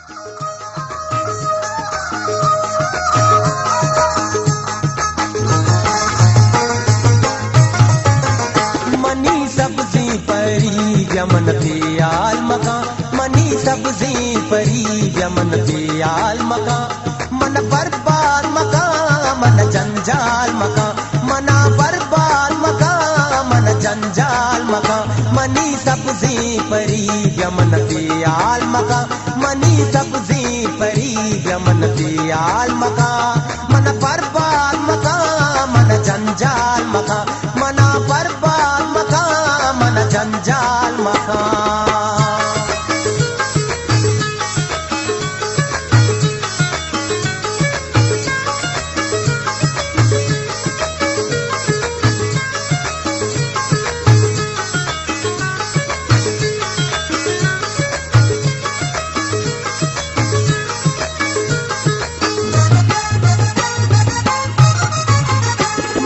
Money सब्जी परी Yemen Dayal मका, मनी सब्जी परी यमन दयाल मका, मन बर्बाद मका मन जंजाल मका, मना बर्बाद मका मन जंजाल मका, मनी सब्जी परी यमन दयाल मका, मनी सब्जी परी यमन दयाल मका, मन बर्बाद मका मन जंजाल मका, मना बर्बाद मका मन जंजाल मका।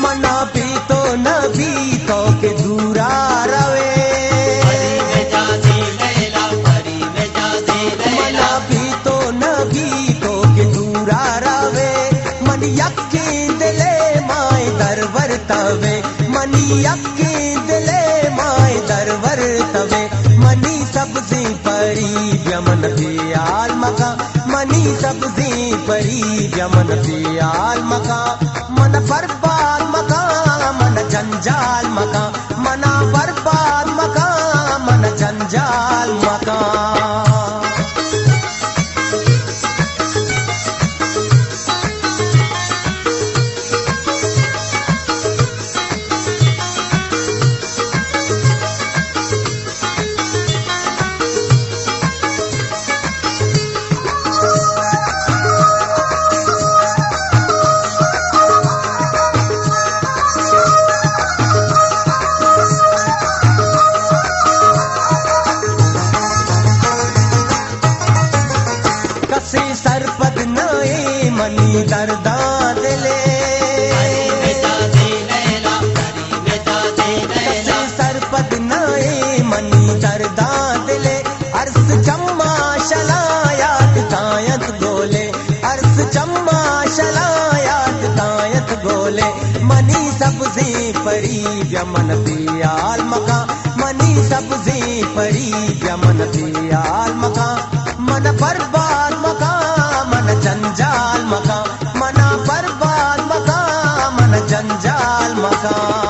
मना भी तो न भी तो के दूरा रवे, मना भी तो न भी तो के दूरा रवे, मन यक्की दिले माए दरवर तवे, मनी यक्की दिले माए दरवर तवे, मनी सब्जी परी यमन दयाल मका, मनी सब्जी परी यमन दयाल मका, मन बर्बाद मका मन जंजाल मका, मना बर्बाद मका मन जंजाल मका। कसे सरपद नाए मनी दर्दा दिले, कसे सरपद नाए मनी दर्दा दिले, अर्स चम्मा शलायात तायत गोले, अर्स चम्मा शलायात तायत गोले, मनी सब्जी परी यमन दयाल मका, मनी सब्जी परी यमन दयाल मका, मन बर्बाद मका मन जंजाल मका, मना बर्बाद मका मन जंजाल मका।